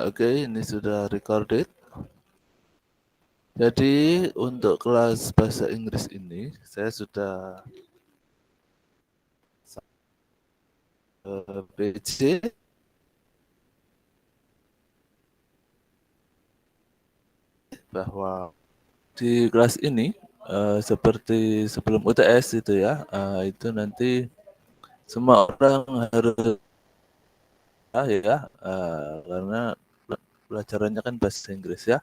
Oke, ini sudah recorded. Jadi untuk kelas bahasa Inggris ini saya sudah BC bahwa di kelas ini seperti sebelum UTS itu ya, itu nanti semua orang harus karena pelajarannya kan bahasa Inggris ya.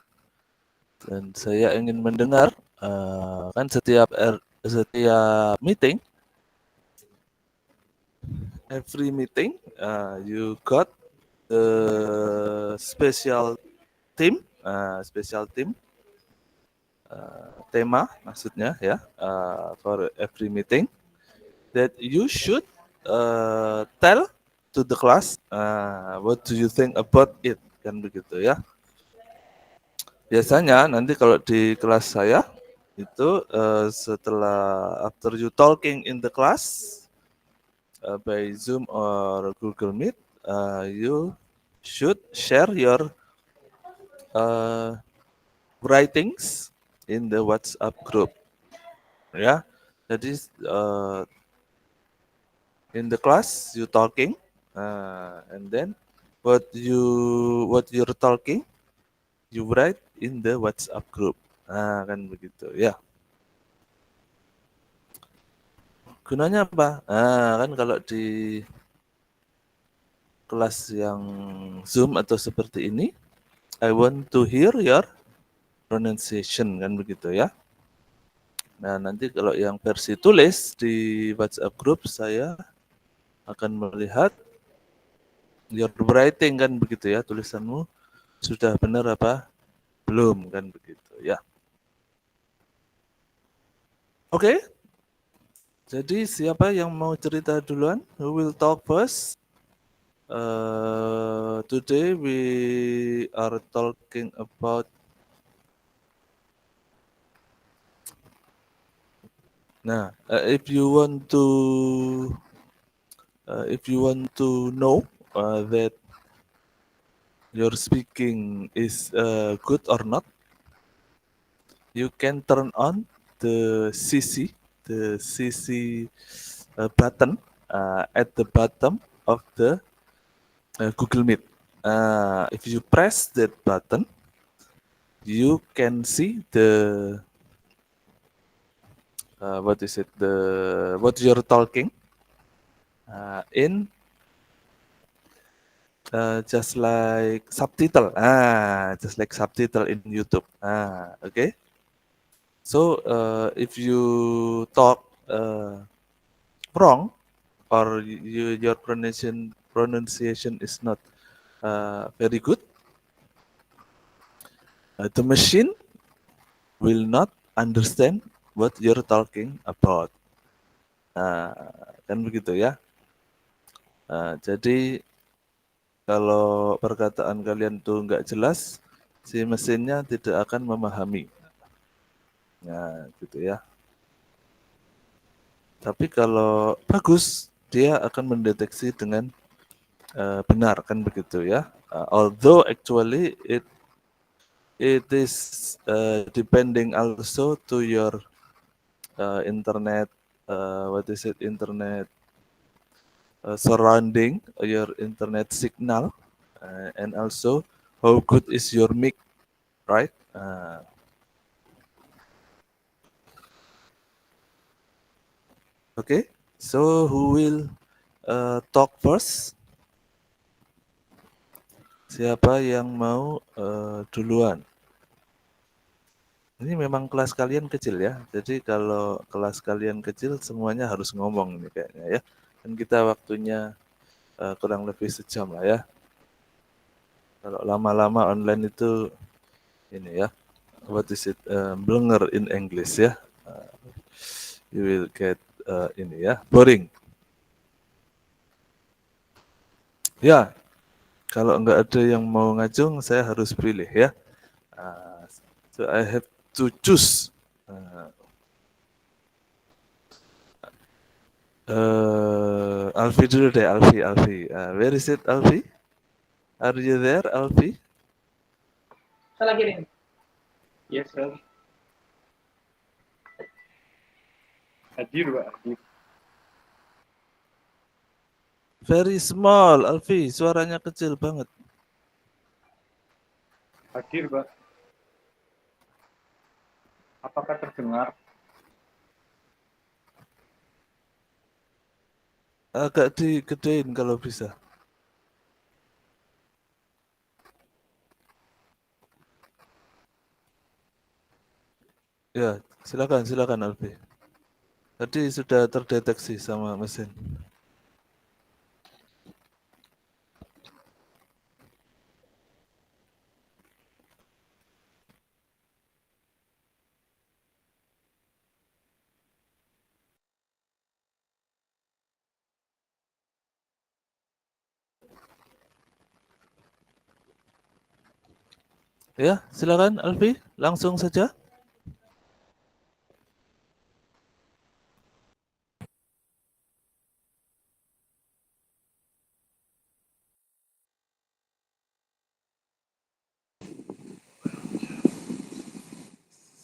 Dan saya ingin mendengar kan setiap meeting, every meeting you got special team, tema maksudnya ya, for every meeting that you should tell to the class what do you think about it, kan begitu ya. Biasanya nanti kalau di kelas saya itu setelah after you talking in the class by Zoom or Google Meet, you should share your uh, writings in the WhatsApp group. Ya, jadi in the class you talking, and then what you're talking you write in the WhatsApp group. Kan begitu ya. Gunanya apa? Kan kalau di kelas yang Zoom atau seperti ini, I want to hear your pronunciation, kan begitu ya. Nah, nanti kalau yang versi tulis di WhatsApp group saya akan melihat your writing, kan begitu ya, tulisanmu sudah benar apa belum, kan begitu ya. Oke, jadi siapa yang mau cerita duluan? Who will talk first? Today we are talking about. Nah, if you want to know that your speaking is good or not, you can turn on the CC button at the bottom of the Google Meet. If you press that button, you can see the what is it? The what you're talking in just like subtitle. Just like subtitle in YouTube. Okay. So if you talk wrong or your pronunciation is not very good, the machine will not understand what you're talking about. Kan begitu ya. Jadi kalau perkataan kalian tuh nggak jelas, si mesinnya tidak akan memahami. Nah, gitu ya. Tapi kalau bagus, dia akan mendeteksi dengan benar, kan begitu ya. Although actually it is depending also to your internet, what is it, internet surrounding, your internet signal, and also how good is your mic, right? Okay, so who will talk first? Siapa yang mau duluan? Ini memang kelas kalian kecil ya, jadi kalau kelas kalian kecil semuanya harus ngomong nih kayaknya ya. Dan kita waktunya kurang lebih sejam lah ya. Kalau lama-lama online itu ini ya, what is it, blenger in English ya. You will get ini ya, boring. Ya, kalau nggak ada yang mau ngajung, saya harus pilih ya. So I have to choose. Alfi dulu deh, Alfi. Where is it, Alfi? Are you there, Alfi? Salah kirim. Yes, sir. Hadir, Pak. Hadir. Very small, Alfi. Suaranya kecil banget. Hadir, Pak. Apakah terdengar? Agak digedein kalau bisa. Ya, silakan Alfi. Tadi sudah terdeteksi sama mesin. Ya, silakan Alfi, langsung saja.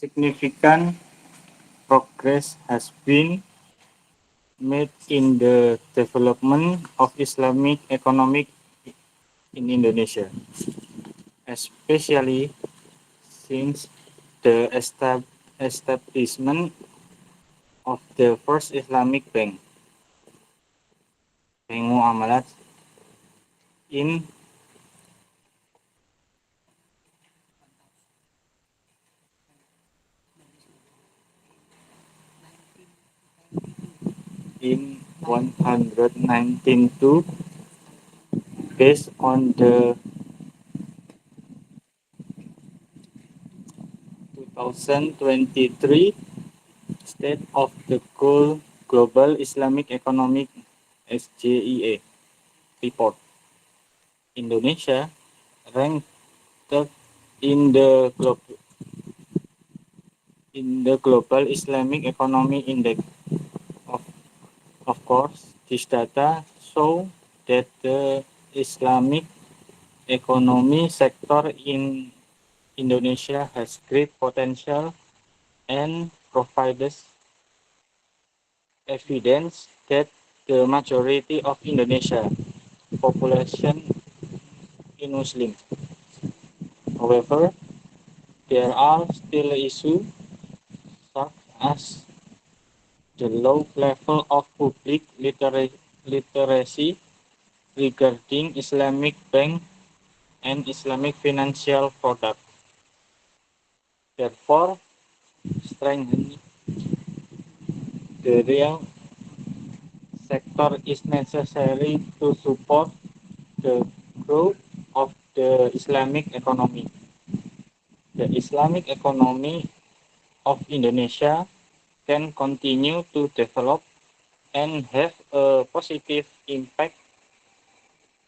Significant progress has been made in the development of Islamic economic in Indonesia, especially since the establishment of the first Islamic bank, Bank Muamalat, in in 192, based on the 2023 State of the Global Islamic Economic (SJIE) report. Indonesia ranked third in the Global Islamic Economy Index. Of, of course, this data show that the Islamic economy sector in Indonesia has great potential and provides evidence that the majority of Indonesia population is Muslim. However, there are still issues such as the low level of public literacy regarding Islamic bank and Islamic financial products. Therefore, strengthening the real sector is necessary to support the growth of the Islamic economy. The Islamic economy of Indonesia can continue to develop and have a positive impact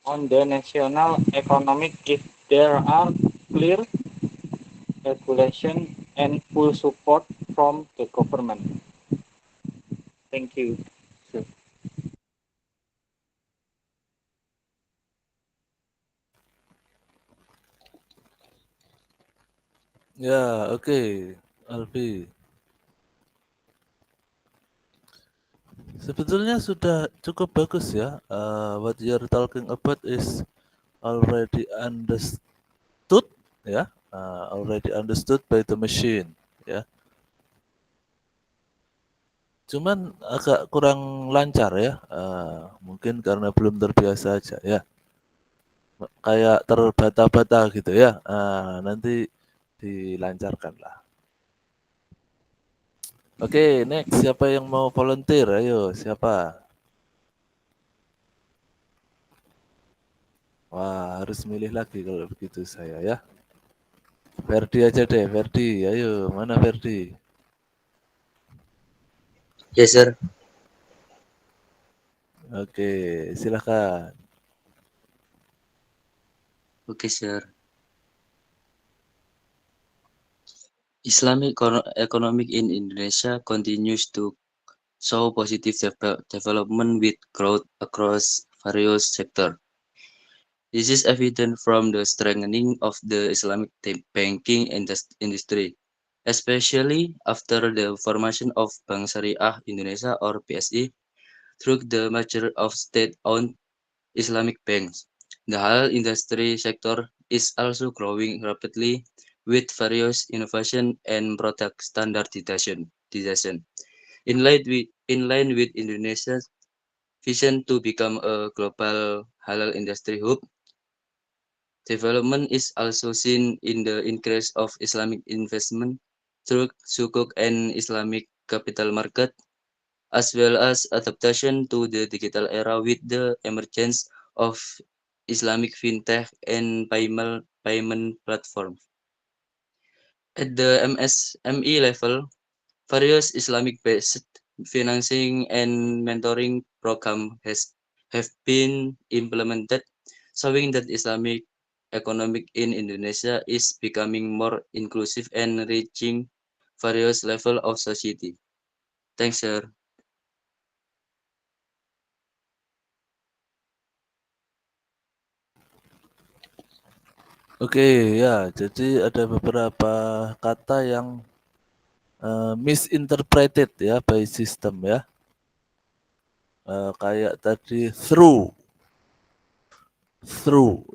on the national economic if there are clear regulation and full support from the government. Thank you. Ya, oke, Alfi. Sebetulnya sudah cukup bagus ya. What you're talking about is already understood, ya. Already understood by the machine, ya. Cuman agak kurang lancar ya. Mungkin karena belum terbiasa aja ya. Kayak terbata-bata gitu ya. Nanti dilancarkan lah. Oke, next siapa yang mau volunteer? Ayo, siapa? Wah, harus milih lagi kalau begitu saya ya. Ferdi aja deh, Ferdi. Ayo, mana Ferdi? Yes, sir. Oke, silakan. Okay, sir. Islamic economic in Indonesia continues to show positive development with growth across various sectors. This is evident from the strengthening of the Islamic banking industry, especially after the formation of Bank Syariah Indonesia or BSI through the merger of state-owned Islamic banks. The halal industry sector is also growing rapidly with various innovation and product standardization. In line with Indonesia's vision to become a global halal industry hub, development is also seen in the increase of Islamic investment through sukuk and Islamic capital market, as well as adaptation to the digital era with the emergence of Islamic fintech and payment platforms. At the MSME level, various Islamic-based financing and mentoring programs have been implemented, showing that Islamic economic in Indonesia is becoming more inclusive and reaching various levels of society. Thanks, sir. Oke, ya. Jadi ada beberapa kata yang misinterpreted ya by system ya. Kayak tadi through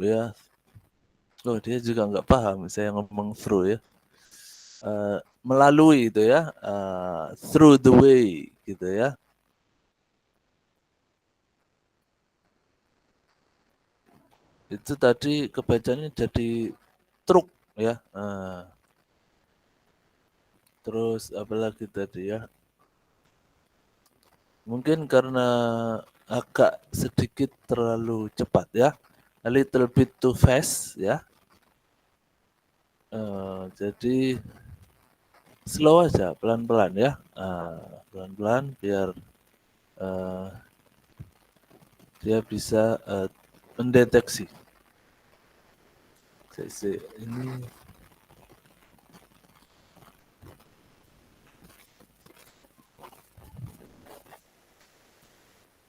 ya. Oh, dia juga nggak paham saya ngomong through ya. Melalui itu ya, through the way gitu ya. Itu tadi kebacanya jadi truk ya. Terus apalagi tadi ya? Mungkin karena agak sedikit terlalu cepat ya. A little bit too fast ya. Jadi slow aja, pelan-pelan ya. Pelan-pelan biar dia bisa mendeteksi. Ini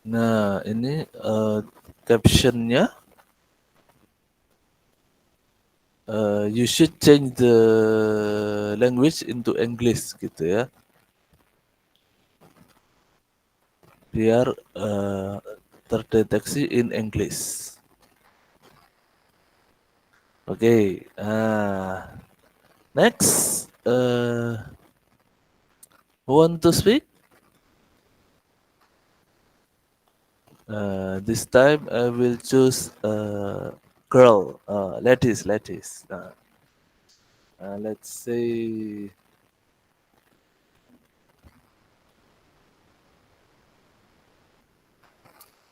nah ini captionnya you should change the language into English gitu ya. Biar terdeteksi in English. Oke, next, who want to speak? This time I will choose girl, ladies. Let's say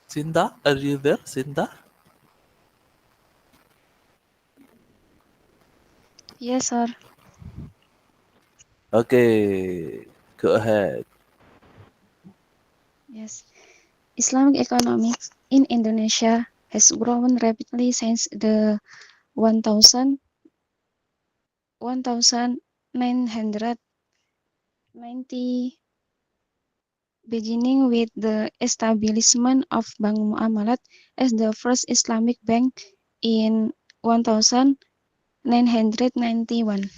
Sinta. Are you there, Sinta? Yes, sir. Okay, go ahead. Yes. Islamic economics in Indonesia has grown rapidly since the 1990, beginning with the establishment of Bank Muamalat as the first Islamic bank in 1991.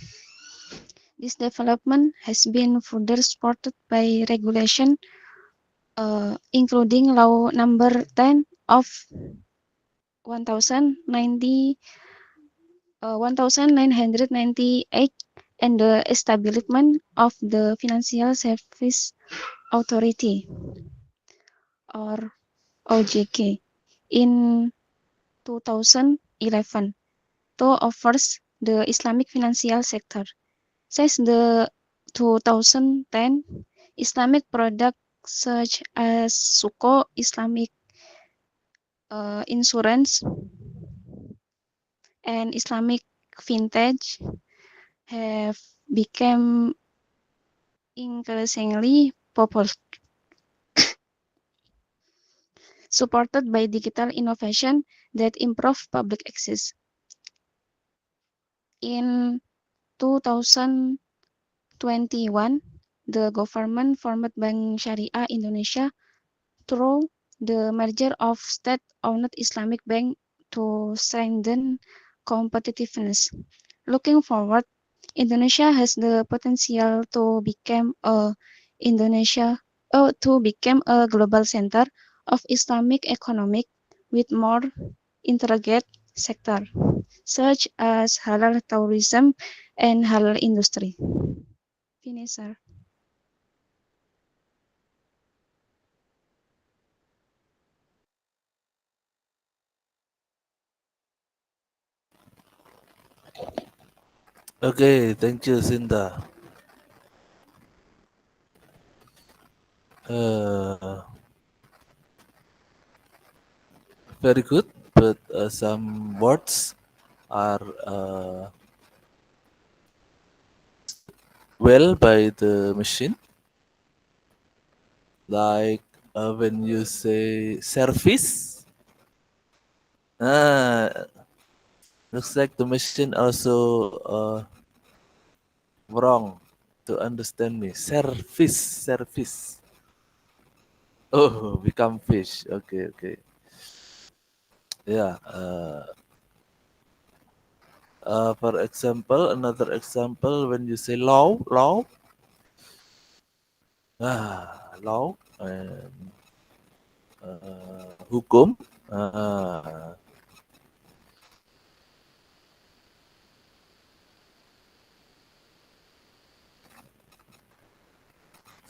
This development has been further supported by regulation, including Law Number 10 of 1998 and the establishment of the Financial Service Authority or OJK in 2011 to offers the Islamic financial sector. Since the 2010, Islamic products such as Suko Islamic insurance and Islamic vintage have become increasingly popular, supported by digital innovation that improve public access. In 2021, the government formed Bank Syariah Indonesia through the merger of state-owned Islamic bank to strengthen competitiveness. Looking forward, Indonesia has the potential to become a global center of Islamic economic with more integrated sector, such as halal tourism and halal industry. Finish, sir. Okay, thank you, Sinta. Very good, but some words are well by the machine, like when you say service. Looks like the machine also wrong to understand me. Service. Oh, become fish. Okay, okay. Yeah. For example, another example, when you say law, law, and hukum.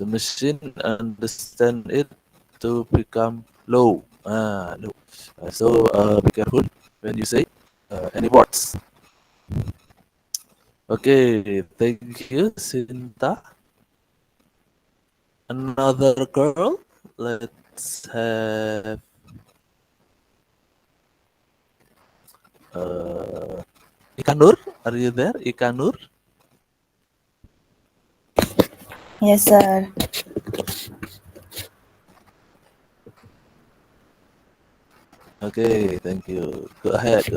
The machine understand it to become low. Low. So be careful when you say any words. Okay, thank you, Sinta. Another girl. Let's have Ikanur. Are you there, Ikanur? Yes, sir. Okay, thank you. Go ahead.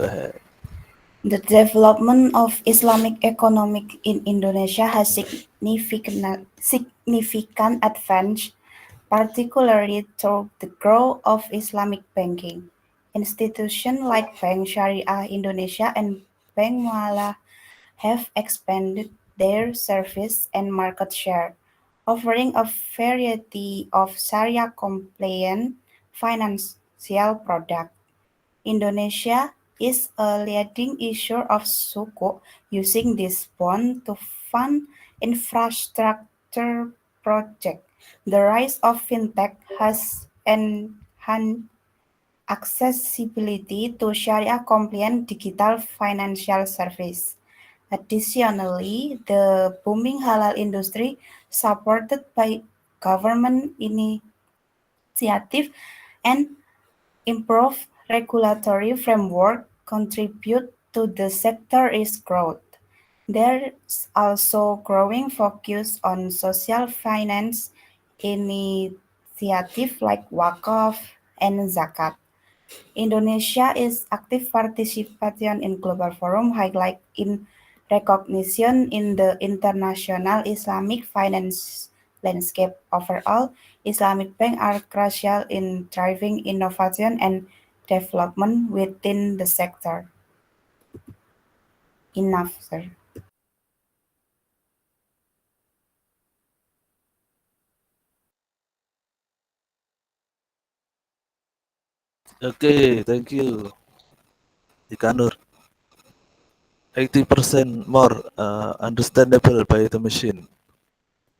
The development of Islamic economic in Indonesia has significant advance, particularly through the growth of Islamic banking. Institutions like Bank Syariah Indonesia and Bank Muamalah have expanded their service and market share, offering a variety of Sharia-compliant financial products. Indonesia is a leading issuer of sukuk, using this bond to fund infrastructure projects. The rise of fintech has enhanced accessibility to Sharia-compliant digital financial service. Additionally, the booming halal industry, supported by government initiative and improved regulatory framework, contribute to the sector's growth. There's also growing focus on social finance initiatives like Wakaf and Zakat. Indonesia is active participation in global forum, highlight in recognition in the international Islamic finance landscape. Overall, Islamic banks are crucial in driving innovation and development within the sector. Enough, sir. Okay, thank you, Ikanur. 80% more understandable by the machine.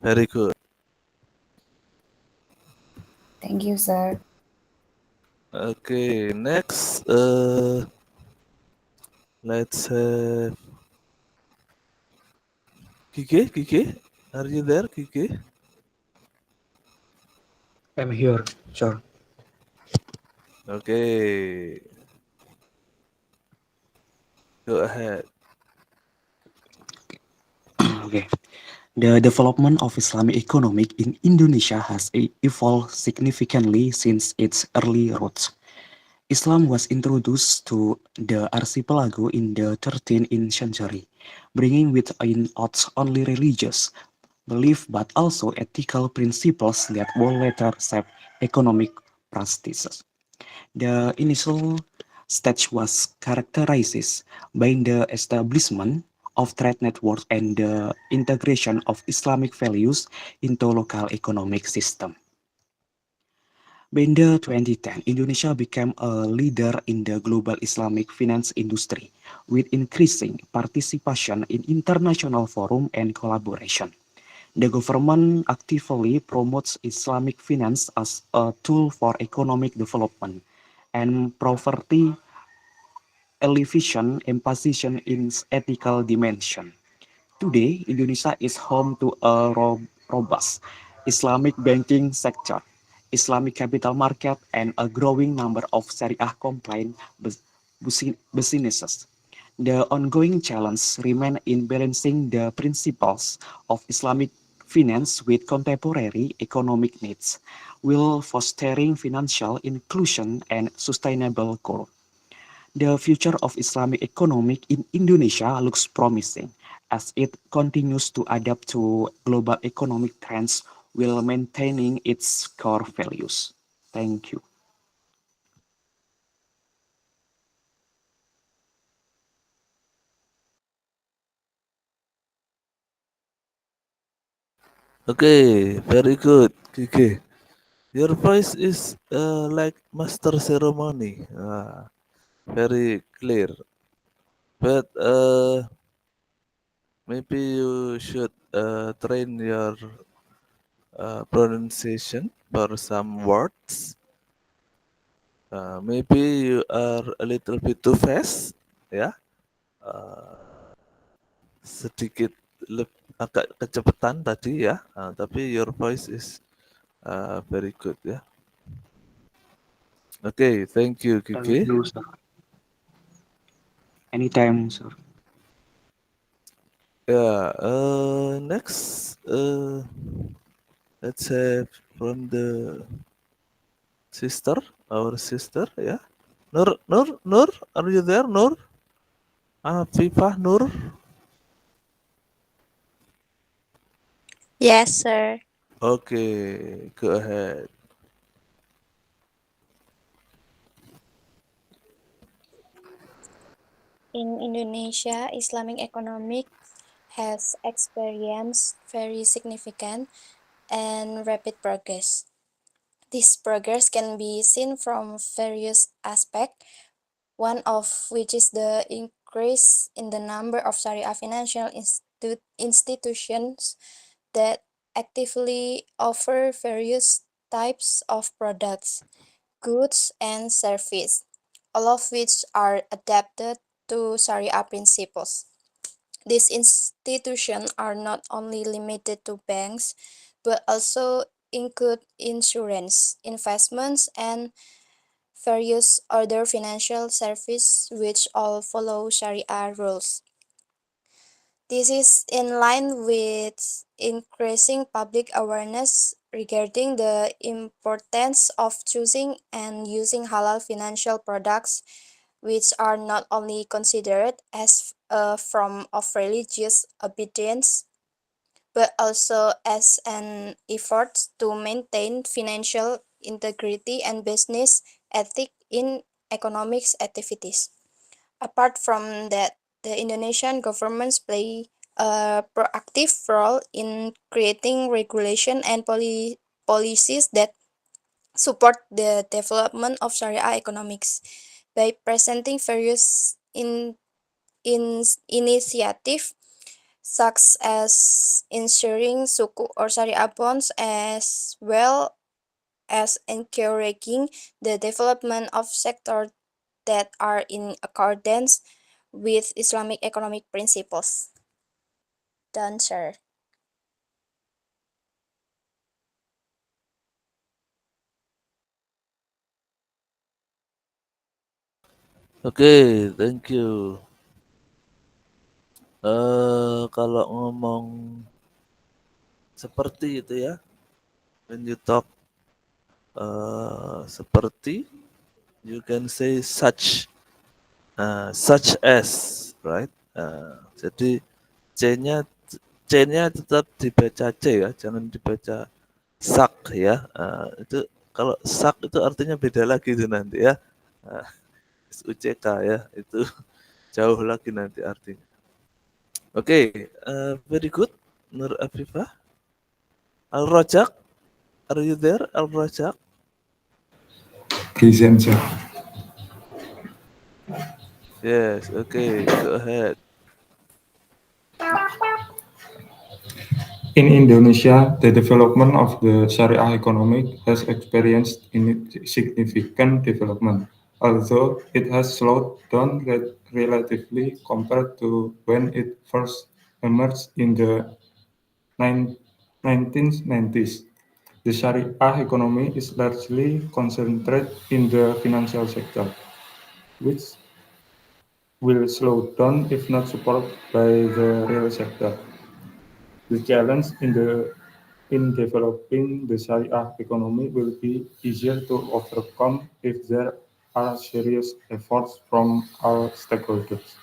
Very good. Thank you, sir. Okay, next, let's have Kike, are you there, Kike? I'm here, sir. Okay, go ahead. Okay. The development of Islamic economic in Indonesia has evolved significantly since its early roots. Islam was introduced to the archipelago in the 13th century, bringing with it not only religious belief but also ethical principles that would later shape economic practices. The initial stage was characterized by the establishment of trade networks and the integration of Islamic values into local economic system. By the 2010, Indonesia became a leader in the global Islamic finance industry, with increasing participation in international forum and collaboration. The government actively promotes Islamic finance as a tool for economic development and poverty alleviation emphasis in its ethical dimension. Today, Indonesia is home to a robust Islamic banking sector, Islamic capital market, and a growing number of Sharia-compliant businesses. The ongoing challenge remains in balancing the principles of Islamic finance with contemporary economic needs, while fostering financial inclusion and sustainable growth. The future of Islamic economic in Indonesia looks promising as it continues to adapt to global economic trends while maintaining its core values. Thank you. Okay, very good, Kiki. Your voice is like master ceremony, very clear. But maybe you should train your pronunciation for some words. Maybe you are a little bit too fast, ya. Sedikit agak kecepatan tadi ya, tapi your voice is very good ya. Okay, thank you, Thank Kiki. you, sir. Anytime, sir. Yeah, next, let's have from the sister, our sister, yeah. Nur, are you there, Nur? Fifah, Nur? Yes, sir. Okay, go ahead. In Indonesia, Islamic economic has experienced very significant and rapid progress. This progress can be seen from various aspects, one of which is the increase in the number of Sharia financial institutions that actively offer various types of products, goods, and service, all of which are adapted to Sharia principles. These institutions are not only limited to banks, but also include insurance, investments, and various other financial services which all follow Sharia rules. This is in line with increasing public awareness regarding the importance of choosing and using halal financial products, which are not only considered as a form of religious obedience, but also as an effort to maintain financial integrity and business ethic in economics activities. Apart from that, the Indonesian governments play a proactive role in creating regulation and policies that support the development of Sharia economics by presenting various initiatives such as ensuring Sukuk or Sharia bonds, as well as encouraging the development of sectors that are in accordance with Islamic economic principles. Done, sir. Okay, thank you. Kalau ngomong seperti itu ya, when you talk seperti, you can say such as, right? Jadi C-nya C-nya tetap dibaca C ya, jangan dibaca sak ya. Itu kalau sak itu artinya beda lagi itu nanti ya. SUCK ya, itu jauh lagi nanti artinya. Oke, very good, Nur Afifah. Al-Rajak, are you there, Al-Rajak? Present, sir. Yes, okay, go ahead. In Indonesia, the development of the Sharia economy has experienced significant development, although it has slowed down relatively compared to when it first emerged in the 1990s. The Sharia economy is largely concentrated in the financial sector, which will slow down if not supported by the real sector. The challenge in developing the Sharia economy will be easier to overcome if there are serious efforts from all stakeholders.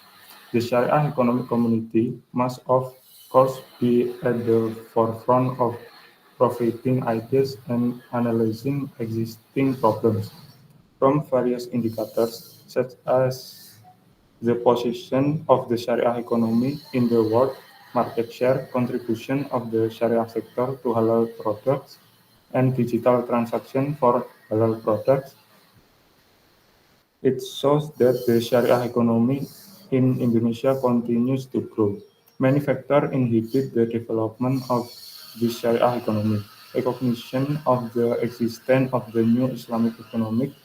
The Sharia economic community must, of course, be at the forefront of providing ideas and analyzing existing problems from various indicators such as the position of the Sharia economy in the world market share, contribution of the Sharia sector to halal products, and digital transaction for halal products. It shows that the Sharia economy in Indonesia continues to grow. Many factors inhibit the development of the Sharia economy. Recognition of the existence of the new Islamic economic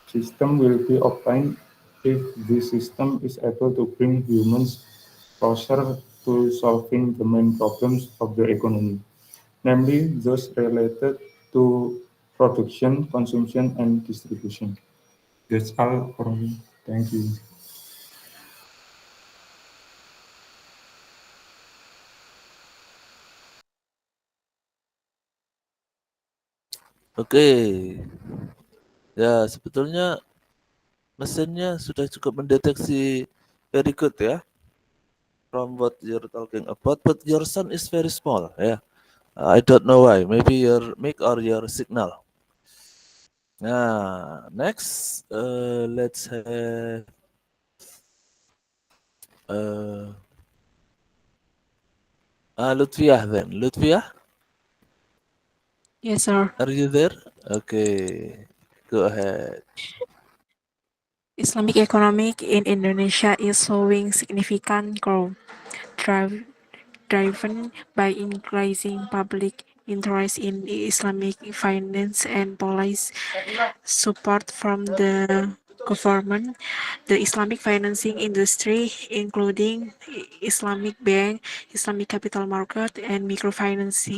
system will be obtained if the system is able to bring humans closer to solving the main problems of the economy, namely those related to production, consumption, and distribution. That's all for me. Thank you. Oke, ya sebetulnya mesinnya sudah cukup mendeteksi very good ya, from what you're talking about, but your sound is very small ya. I don't know why, maybe your mic or your signal. Nah, next, let's have Lutfiah then. Lutfiah, Yes, sir. are you there? Okay, go ahead. Islamic economic in Indonesia is showing significant growth, driven by increasing public interest in Islamic finance and policy support from the government. The Islamic financing industry, including Islamic bank, Islamic capital market, and microfinance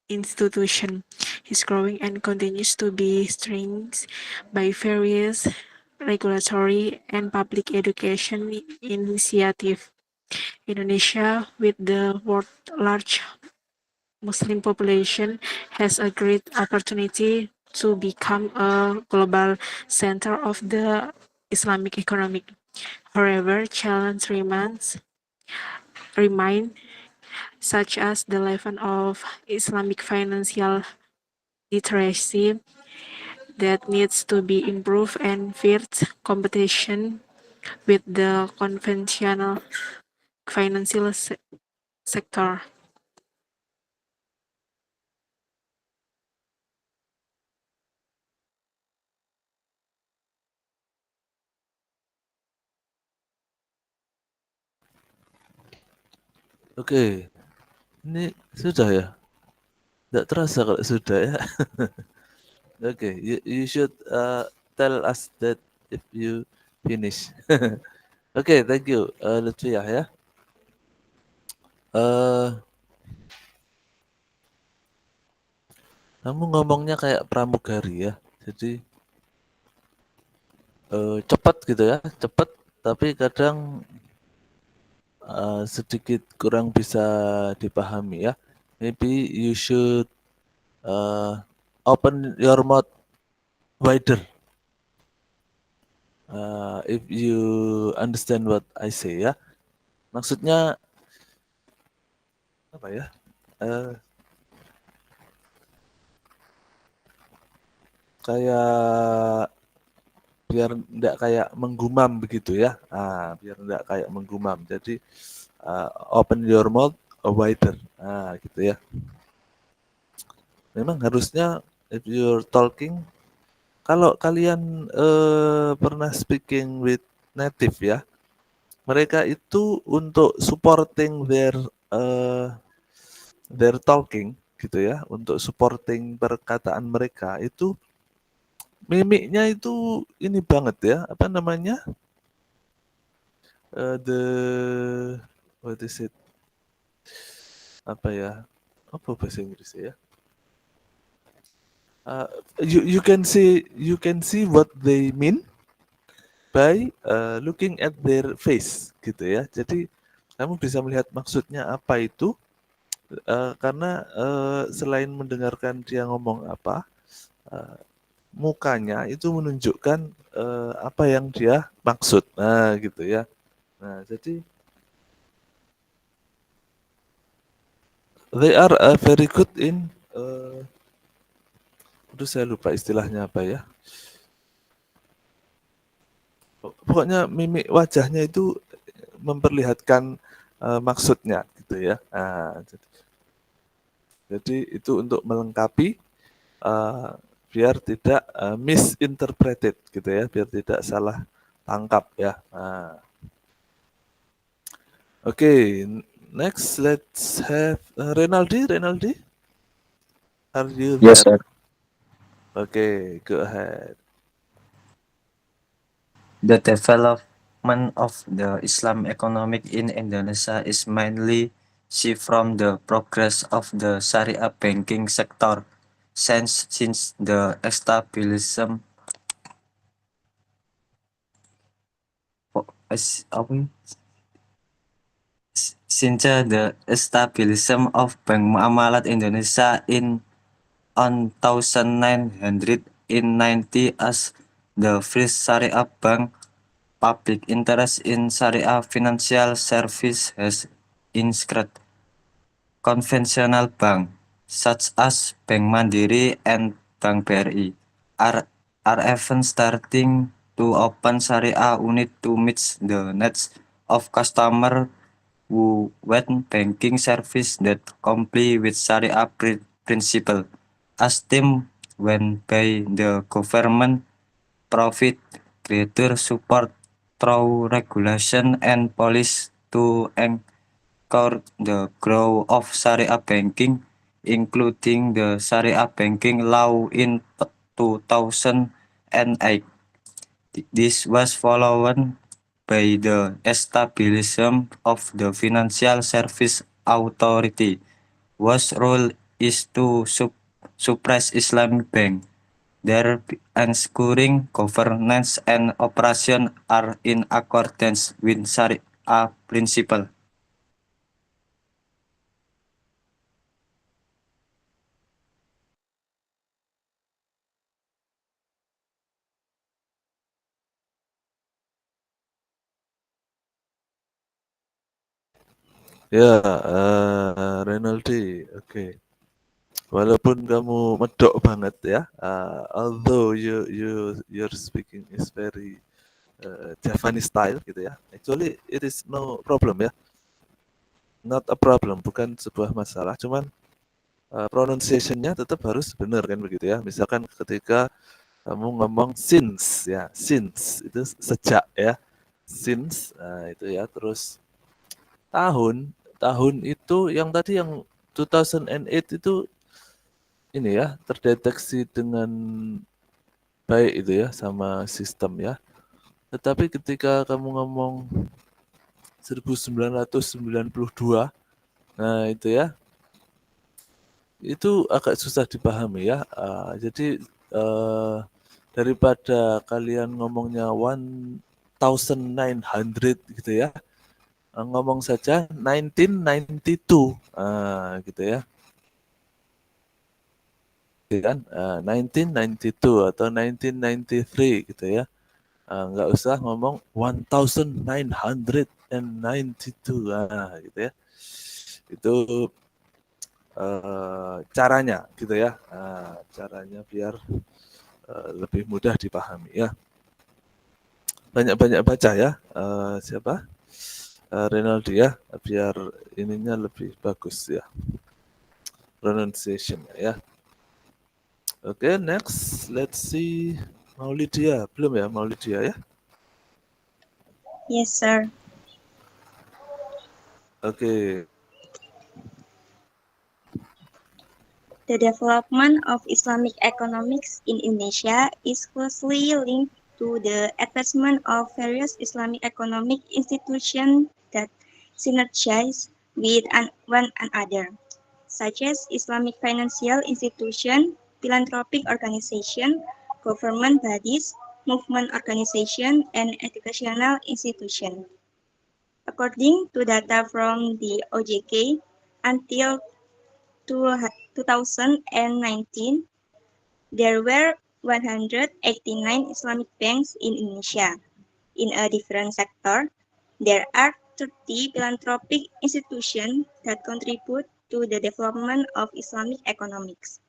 institution, is growing and continues to be strengthened by various regulatory and public education initiatives. Indonesia, with the world's large Muslim population, has a great opportunity to become a global center of the Islamic economy. However, challenges remain, such as the level of Islamic financial literacy that needs to be improved and fierce competition with the conventional financial sector. Oke, ini sudah ya? Tidak terasa kalau sudah ya. Oke, you should tell us that if you finish. Oke, thank you, Lutfiah ya. Kamu ngomongnya kayak pramugari ya, jadi cepat gitu ya, cepat, tapi kadang sedikit kurang bisa dipahami ya. Maybe you should open your mouth wider if you understand what I say ya. Maksudnya apa ya? Kayak biar enggak kayak menggumam begitu ya. Biar enggak kayak menggumam. Jadi open your mouth wider. Gitu ya. Memang harusnya if you're talking, kalau kalian pernah speaking with native ya, mereka itu untuk supporting their talking gitu ya, untuk supporting perkataan mereka itu mimiknya itu ini banget ya, apa namanya? What is it? Apa ya? Apa bahasa Inggrisnya ya? You can see what they mean by looking at their face gitu ya. Jadi kamu bisa melihat maksudnya apa itu karena selain mendengarkan dia ngomong apa, mukanya itu menunjukkan apa yang dia maksud. Nah, gitu ya. Nah, jadi they are very good in aduh saya lupa istilahnya apa ya. Pokoknya mimik wajahnya itu memperlihatkan maksudnya gitu ya. Jadi itu untuk melengkapi biar tidak misinterpreted gitu ya, biar tidak salah tangkap ya. Oke, next let's have Renaldi. Are you there? Yes, sir. Okay, go ahead. The development of the Islam economic in Indonesia is mainly seen from the progress of the Sharia banking sector since the establishment of Bank Muamalat Indonesia in 1990 as the first Sharia bank. Public interest in Sharia financial service has increased. Conventional bank, such as Bank Mandiri and Bank BRI, are even starting to open Sharia unit to meet the needs of customers who want banking service that comply with Sharia principle, as deemed when by the government. Profit greater support through regulation and policy to encourage the growth of Sharia banking, including the Sharia banking law in 2008. This was followed by the establishment of the Financial Service Authority, whose role is to suppress Islamic bank. Their ensuring governance and operation are in accordance with Sharia principle. Ya, Renaldi, oke. Walaupun kamu medok banget ya, although your speaking is very Javanese style gitu ya. Actually it is no problem ya. Not a problem, bukan sebuah masalah. Cuman pronunciation-nya tetap harus benar kan begitu ya. Misalkan ketika kamu ngomong since ya, since itu sejak ya. Since, nah itu ya. Terus tahun itu yang tadi yang 2008 itu ini ya terdeteksi dengan baik itu ya sama sistem ya. Tetapi ketika kamu ngomong 1992, nah itu ya, itu agak susah dipahami ya. Jadi daripada kalian ngomongnya 1900 gitu ya, ngomong saja 1992, gitu ya. Kan 1992 atau 1993 gitu ya. Nggak usah ngomong 1992 gitu ya. Itu caranya gitu ya. Caranya biar lebih mudah dipahami ya. banyak-banyak baca ya. Siapa? Renaldi ya, biar ininya lebih bagus ya. Pronunciation ya. Oke, next. Let's see. Maulidia. Belum ya Maulidia ya? Yes, sir. Oke. The development of Islamic economics in Indonesia is closely linked to the advancement of various Islamic economic institutions that synergize with one another, such as Islamic financial institution, philanthropic organization, government bodies, movement organization, and educational institution. According to data from the OJK, until 2019, there were 189 Islamic banks in Indonesia. In a different sector, there are 30 philanthropic institutions that contribute to the development of Islamic economics.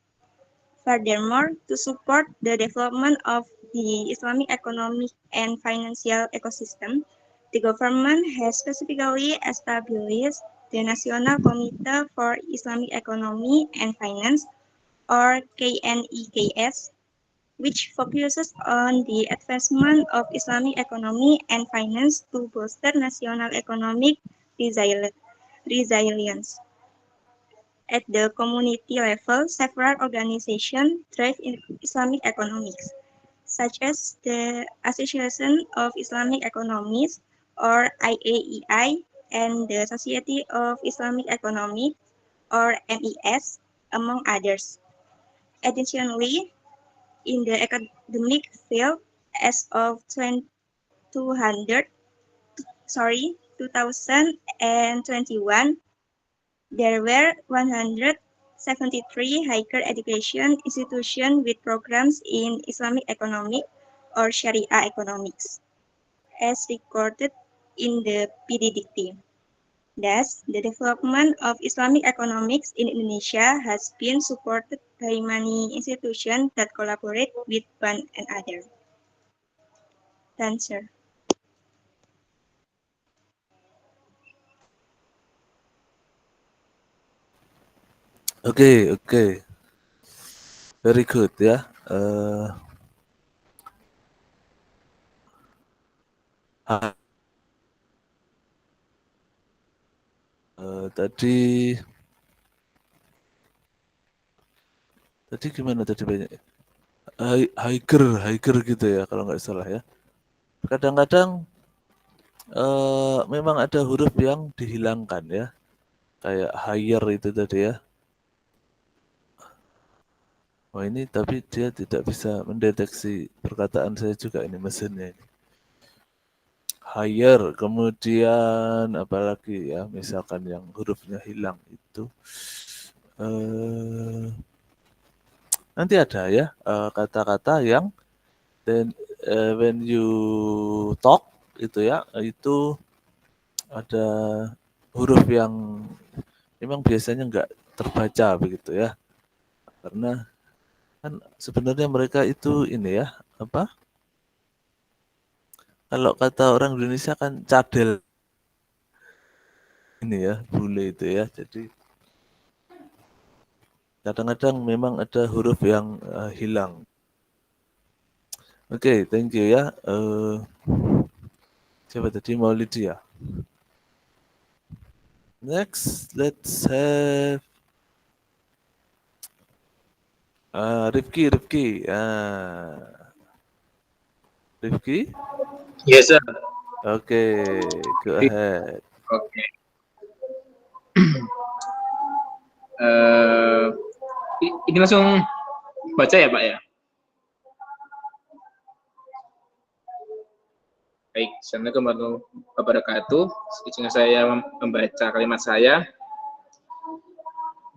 Furthermore, to support the development of the Islamic economic and financial ecosystem, the government has specifically established the National Committee for Islamic Economy and Finance, or KNEKS, which focuses on the advancement of Islamic economy and finance to bolster national economic resilience. At the community level, several organizations drive Islamic economics, such as the Association of Islamic Economists, or IAEI, and the Society of Islamic Economics, or MES, among others. Additionally, in the academic field, as of 2021, there were 173 higher education institutions with programs in Islamic economic or Sharia economics, as recorded in the PDDT. Thus, the development of Islamic economics in Indonesia has been supported by many institutions that collaborate with one another. Answer. Oke. Very good ya. Tadi gimana tadi banyak? Hiker gitu ya kalau nggak salah ya. Kadang-kadang memang ada huruf yang dihilangkan ya. Kayak higher itu tadi ya. Oh ini tapi dia tidak bisa mendeteksi perkataan saya juga ini mesinnya ini. Higher, kemudian apalagi ya, misalkan yang hurufnya hilang itu. Nanti ada ya kata-kata yang then when you talk itu ya, itu ada huruf yang memang biasanya nggak terbaca begitu ya. Karena kan sebenarnya mereka itu ini ya, apa? Kalau kata orang Indonesia kan cadel ini ya, bule itu ya. Jadi kadang-kadang memang ada huruf yang hilang. Oke, thank you ya. Siapa tadi? Maulidia. Next, let's have Rifki. Rifki? Yes, sir. Okay, go ahead. Okay. Ini langsung baca ya, Pak ya? Baik, Assalamualaikum warahmatullahi wabarakatuh. Izinkan saya membaca kalimat saya.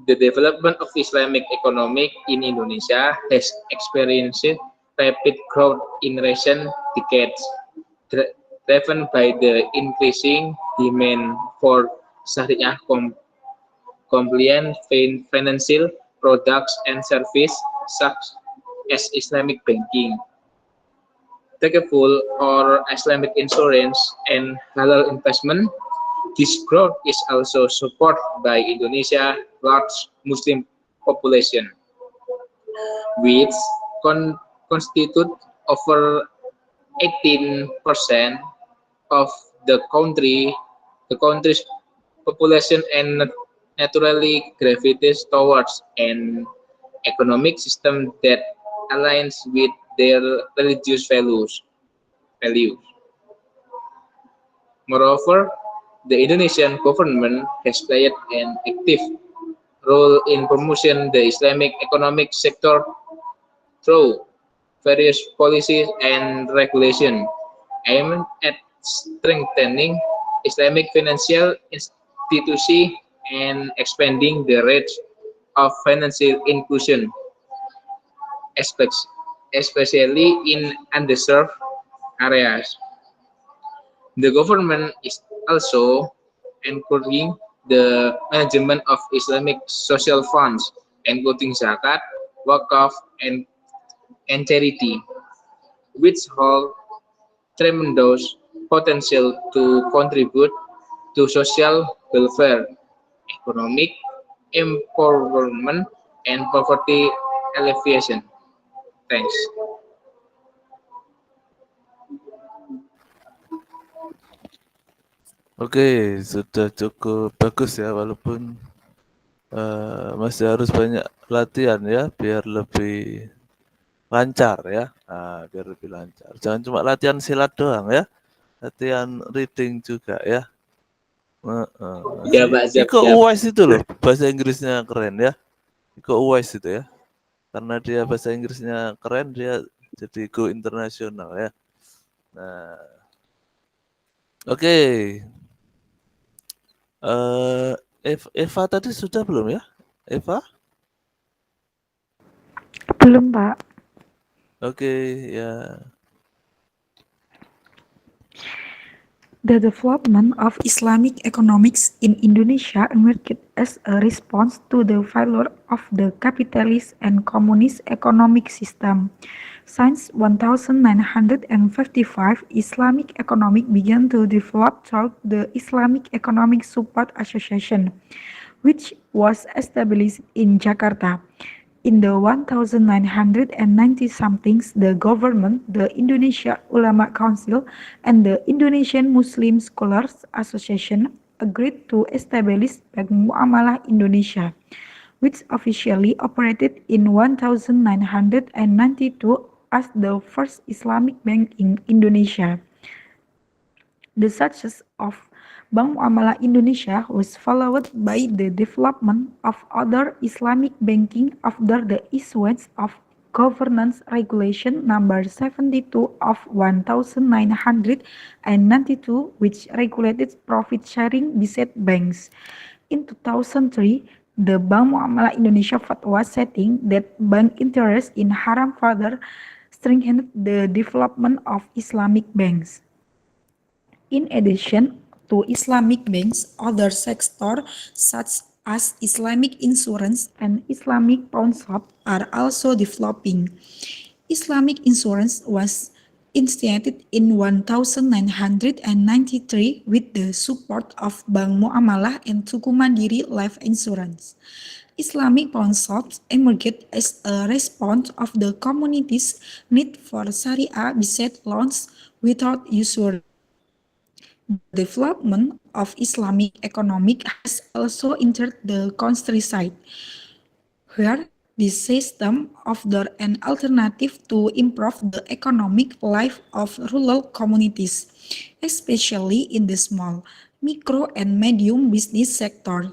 The development of Islamic economic in Indonesia has experienced rapid growth in recent decades, driven by the increasing demand for Sharia compliant financial products and services such as Islamic banking. takaful or Islamic insurance and halal investment. This growth is also supported by Indonesia's large Muslim population, which con- constitute over 18% of the country's population, and naturally gravitates towards an economic system that aligns with their religious values. Moreover, the Indonesian government has played an active role in promoting the Islamic economic sector through various policies and regulation aimed at strengthening Islamic financial institutions and expanding the range of financial inclusion, especially in underserved areas. The government is also encouraging the management of Islamic social funds, including zakat, wakaf, and charity, which hold tremendous potential to contribute to social welfare, economic empowerment, and poverty alleviation. Thanks. Oke, sudah cukup bagus ya, walaupun masih harus banyak latihan ya, biar lebih lancar ya. Biar lebih lancar. Jangan cuma latihan silat doang ya, latihan reading juga ya. Ya, Pak, Iko siap-siap. Uwais itu loh, bahasa Inggrisnya keren ya. Iko Uwais itu ya. Karena dia bahasa Inggrisnya keren, dia jadi go internasional ya. Nah, oke. Eva tadi sudah belum ya? Eva? Belum, Pak. Oke, ya. The development of Islamic economics in Indonesia emerged as a response to the failure of the capitalist and communist economic system. Since 1955, Islamic economic began to develop through the Islamic Economic Support Association, which was established in Jakarta. In the 1990-somethings, the government, the Indonesia Ulama Council, and the Indonesian Muslim Scholars Association agreed to establish Bank Muamalah Indonesia, which officially operated in 1992 as the first Islamic bank in Indonesia. The success of Bank Muamalah Indonesia was followed by the development of other Islamic banking after the issuance of Governance Regulation Number 72 of 1992, which regulated profit sharing beside banks. In 2003, the Bank Muamalah Indonesia fatwa setting that bank interest in haram further strengthened the development of Islamic banks. In addition to Islamic banks, other sectors such as Islamic insurance and Islamic pawn shop are also developing. Islamic insurance was initiated in 1993 with the support of Bank Muamalah and Tuku Mandiri Life Insurance. Islamic pawn shops emerged as a response of the community's need for Sharia-based loans without usury. The development of Islamic economic has also entered the countryside, where this system offered an alternative to improve the economic life of rural communities, especially in the small, micro, and medium business sector.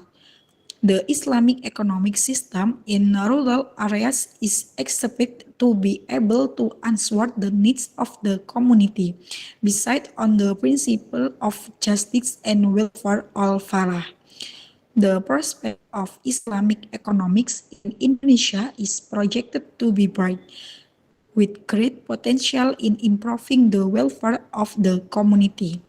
The Islamic economic system in rural areas is expected to be able to answer the needs of the community, based on the principle of justice and welfare all falah. The prospect of Islamic economics in Indonesia is projected to be bright, with great potential in improving the welfare of the community.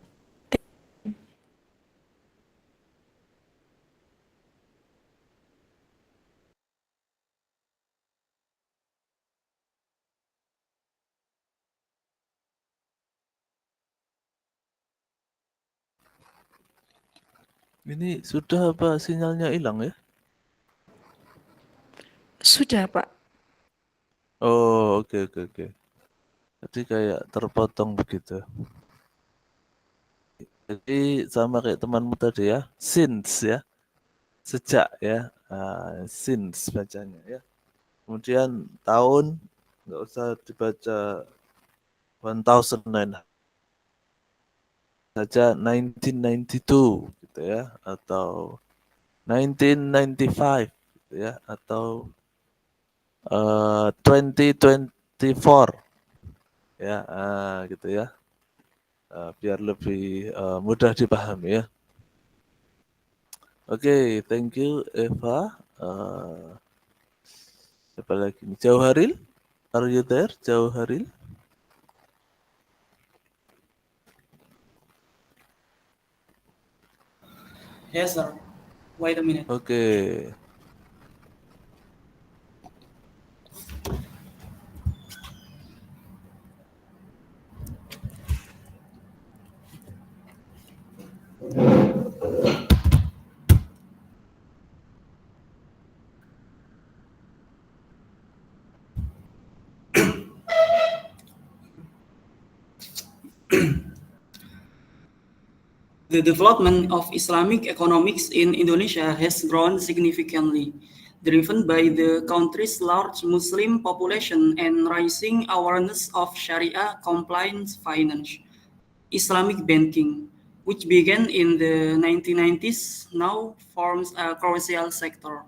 Ini sudah apa sinyalnya hilang ya? Sudah, Pak. Oh, oke. Jadi kayak terpotong begitu. Jadi sama kayak temanmu tadi ya, since ya, sejak ya, since bacanya ya. Kemudian tahun nggak usah dibaca 1900 saja 1992 gitu ya, atau 1995 gitu ya, atau 2024 ya, gitu ya. Biar lebih mudah dipahami ya. Oke, thank you Eva. Siapa lagi nih? Jauharil, are you there? Jauharil? Yes, sir. Wait a minute. Oke. The development of Islamic economics in Indonesia has grown significantly, driven by the country's large Muslim population and rising awareness of Sharia compliant finance. Islamic banking, which began in the 1990s, now forms a crucial sector.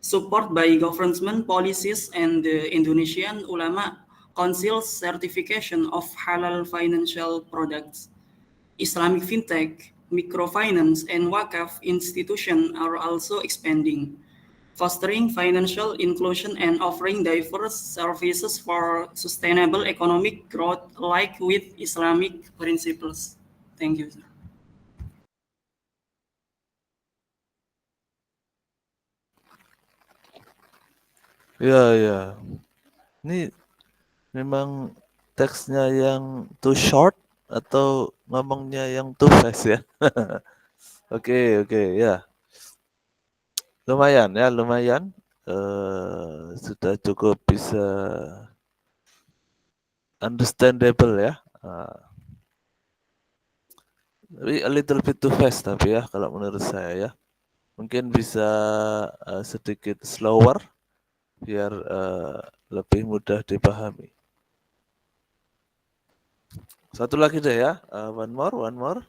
Support by government policies and the Indonesian Ulama Council's certification of halal financial products. Islamic fintech, microfinance, and Wakaf institutions are also expanding, fostering financial inclusion and offering diverse services for sustainable economic growth like with Islamic principles. Thank you, sir. Ya. Ini memang teksnya yang too short atau ngomongnya yang too fast ya? Oke, ya. Lumayan. Sudah cukup bisa understandable ya. Tapi a little bit too fast tapi ya kalau menurut saya ya. Mungkin bisa sedikit slower biar lebih mudah dipahami. Satu lagi deh ya, one more.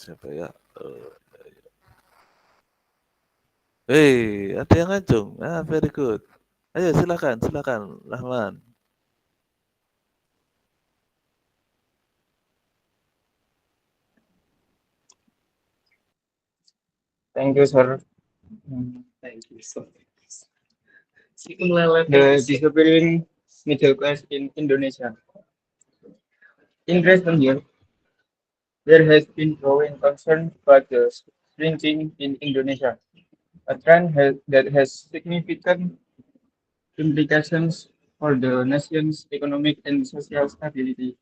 Siapa ya? Ada yang ngacung. Very good. Ayo silakan, Rahman. Thank you, sir. Thank you so much. The disappearing middle class in Indonesia. In recent years, there has been growing concern about the shrinking in Indonesia, a trend that has significant implications for the nation's economic and social stability.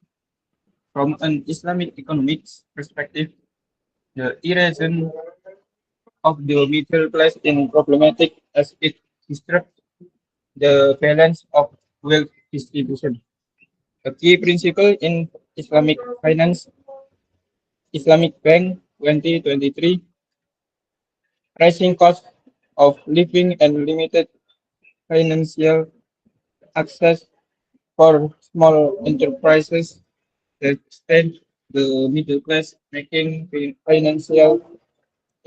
From an Islamic economics perspective, the erosion of the middle class is problematic as it disrupts the balance of wealth distribution. A key principle in Islamic finance, Islamic Bank 2023, rising cost of living and limited financial access for small enterprises that extend the middle class, making financial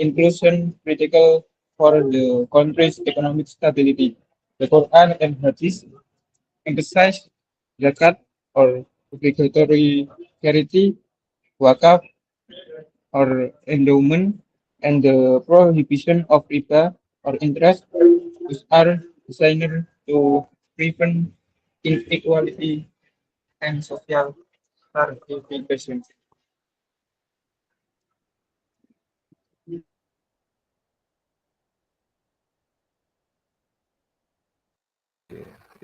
inclusion critical for the country's economic stability. The Quran and Hadith emphasize zakat or obligatory charity, wakaf or endowment, and the prohibition of riba or interest, which are designed to prevent inequality and social stratification.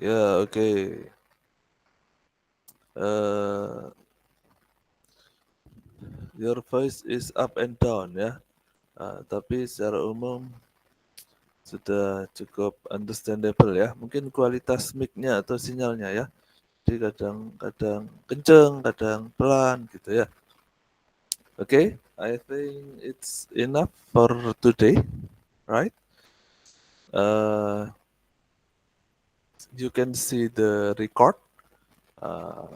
Ya, oke. your voice is up and down ya. Tapi secara umum sudah cukup understandable ya. Mungkin kualitas mic-nya atau sinyalnya ya. Jadi kadang-kadang kenceng, kadang pelan gitu ya. Okay, I think it's enough for today, right? You can see the record.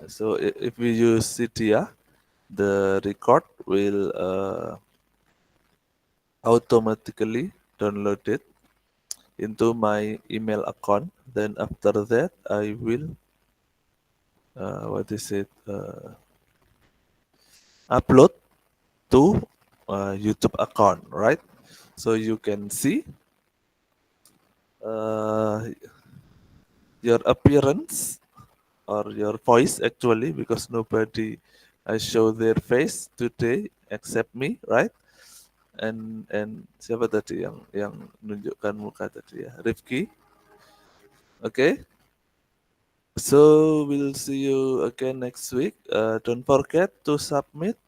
So if we use Cydia, the record will automatically download it into my email account. Then after that, I will upload to YouTube account, right? So you can see your appearance or your voice actually, because nobody show their face today except me, right? And siapa tadi yang menunjukkan muka tadi ya, Rifki. Okay. So we'll see you again next week. Don't forget to submit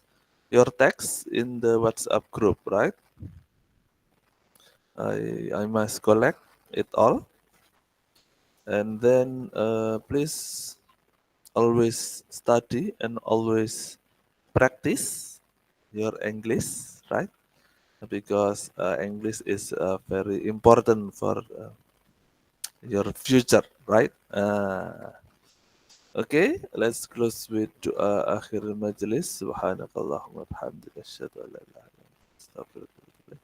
your text in the WhatsApp group, right? I must collect it all. And then please always study and always practice your English, right? Because English is very important for your future, right? Okay, let's close with akhir majlis. Subhanakallahumma bihamdika asyhadu an la ilaha illa anta astaghfiruka wa atubu ilaik.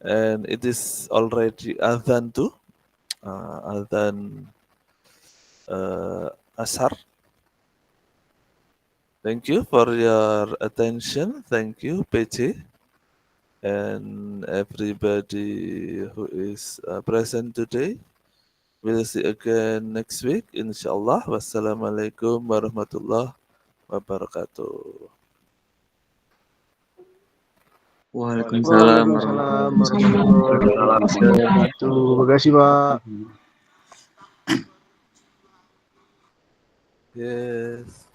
And it is already adhan too. Adhan Ashar. Thank you for your attention. Thank you, PJ, and everybody who is present today. We'll see again next week, inshallah. Wassalamualaikum warahmatullahi wabarakatuh. Waalaikumsalam warahmatullahi wabarakatuh. Terima kasih, Pak. Yes.